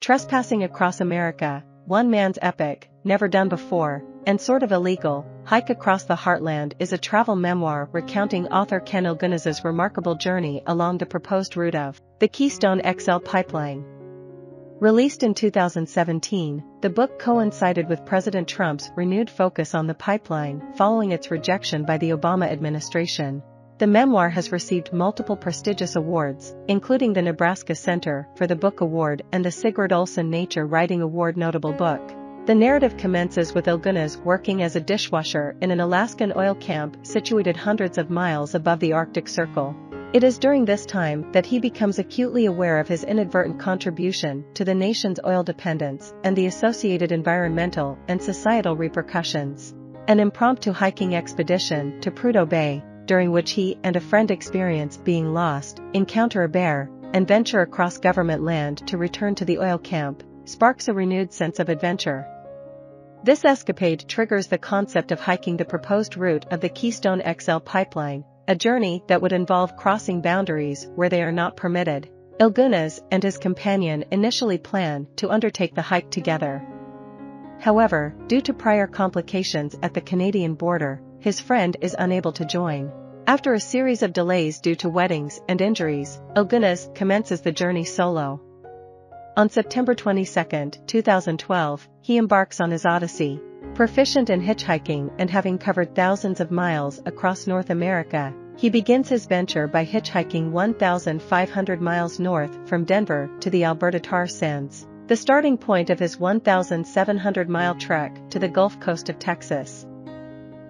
Trespassing Across America, one man's epic, never done before, and sort of illegal, hike across the heartland is a travel memoir recounting author Ken Ilgunas' remarkable journey along the proposed route of the Keystone XL pipeline. Released in 2017, the book coincided with President Trump's renewed focus on the pipeline following its rejection by the Obama administration. The memoir has received multiple prestigious awards, including the Nebraska Center for the Book Award and the Sigurd Olson Nature Writing Award Notable Book. The narrative commences with Ilgunas working as a dishwasher in an Alaskan oil camp situated hundreds of miles above the Arctic Circle. It is during this time that he becomes acutely aware of his inadvertent contribution to the nation's oil dependence and the associated environmental and societal repercussions. An impromptu hiking expedition to Prudhoe Bay, during which he and a friend experience being lost, encounter a bear, and venture across government land to return to the oil camp, sparks a renewed sense of adventure. This escapade triggers the concept of hiking the proposed route of the Keystone XL pipeline, a journey that would involve crossing boundaries where they are not permitted. Ilgunas and his companion initially plan to undertake the hike together. However, due to prior complications at the Canadian border, his friend is unable to join. After a series of delays due to weddings and injuries, Ilgunas commences the journey solo. On September 22, 2012, he embarks on his odyssey. Proficient in hitchhiking and having covered thousands of miles across North America, he begins his venture by hitchhiking 1,500 miles north from Denver to the Alberta tar sands, the starting point of his 1,700-mile trek to the Gulf Coast of Texas.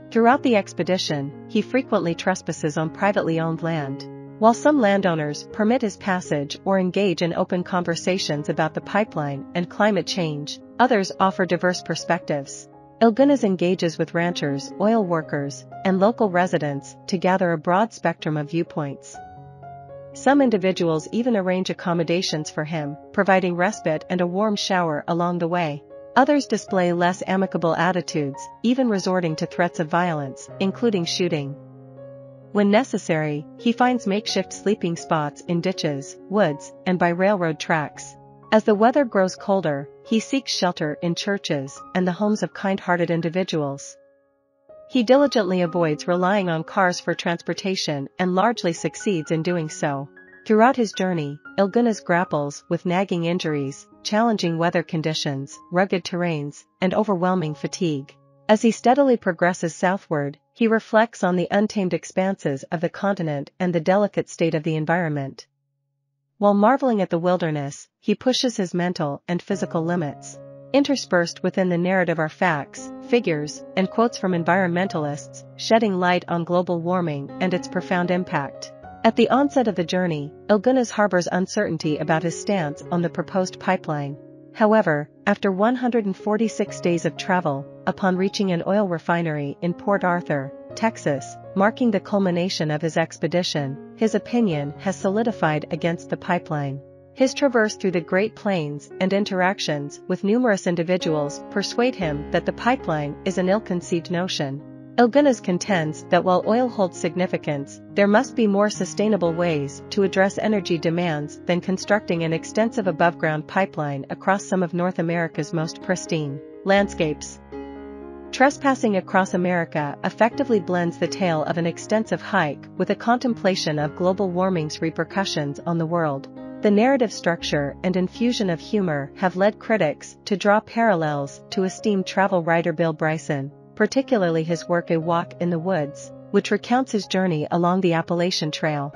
Throughout the expedition, he frequently trespasses on privately owned land. While some landowners permit his passage or engage in open conversations about the pipeline and climate change, others offer diverse perspectives. Ilgunas engages with ranchers, oil workers, and local residents to gather a broad spectrum of viewpoints. Some individuals even arrange accommodations for him, providing respite and a warm shower along the way. Others display less amicable attitudes, even resorting to threats of violence, including shooting. When necessary, he finds makeshift sleeping spots in ditches, woods, and by railroad tracks. As the weather grows colder, he seeks shelter in churches and the homes of kind-hearted individuals. He diligently avoids relying on cars for transportation and largely succeeds in doing so. Throughout his journey, Ilgunas grapples with nagging injuries, challenging weather conditions, rugged terrains, and overwhelming fatigue. As he steadily progresses southward, he reflects on the untamed expanses of the continent and the delicate state of the environment. While marveling at the wilderness, he pushes his mental and physical limits. Interspersed within the narrative are facts, figures, and quotes from environmentalists, shedding light on global warming and its profound impact. At the onset of the journey, Ilgunas harbors uncertainty about his stance on the proposed pipeline. However, after 146 days of travel, upon reaching an oil refinery in Port Arthur, Texas, marking the culmination of his expedition, his opinion has solidified against the pipeline. His traverse through the Great Plains and interactions with numerous individuals persuade him that the pipeline is an ill-conceived notion. Ilgunas contends that while oil holds significance, there must be more sustainable ways to address energy demands than constructing an extensive above-ground pipeline across some of North America's most pristine landscapes. Trespassing Across America effectively blends the tale of an extensive hike with a contemplation of global warming's repercussions on the world. The narrative structure and infusion of humor have led critics to draw parallels to esteemed travel writer Bill Bryson, particularly his work A Walk in the Woods, which recounts his journey along the Appalachian Trail.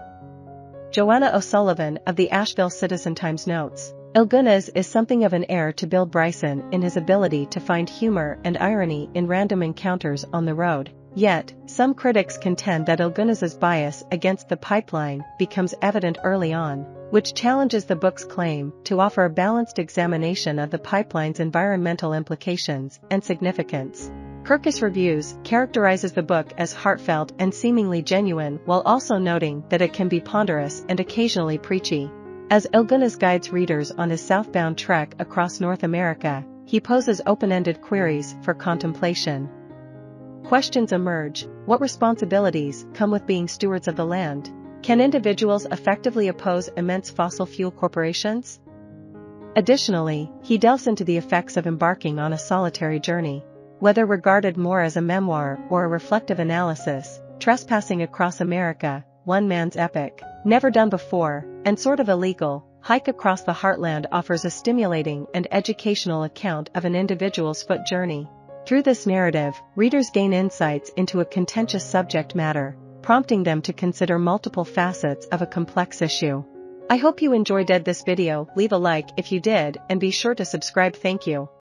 Joanna O'Sullivan of the Asheville Citizen-Times notes, Ilgunas is something of an heir to Bill Bryson in his ability to find humor and irony in random encounters on the road. Yet, some critics contend that Ilgunas's bias against the pipeline becomes evident early on, which challenges the book's claim to offer a balanced examination of the pipeline's environmental implications and significance. Kirkus Reviews characterizes the book as heartfelt and seemingly genuine while also noting that it can be ponderous and occasionally preachy. As Ilgunas guides readers on his southbound trek across North America, he poses open-ended queries for contemplation. Questions emerge: what responsibilities come with being stewards of the land? Can individuals effectively oppose immense fossil fuel corporations? Additionally, he delves into the effects of embarking on a solitary journey. Whether regarded more as a memoir or a reflective analysis, Trespassing Across America, one man's epic, never done before, and sort of illegal, hike across the heartland offers a stimulating and educational account of an individual's foot journey. Through this narrative, readers gain insights into a contentious subject matter, prompting them to consider multiple facets of a complex issue. I hope you enjoyed this video. Leave a like if you did, and be sure to subscribe. Thank you.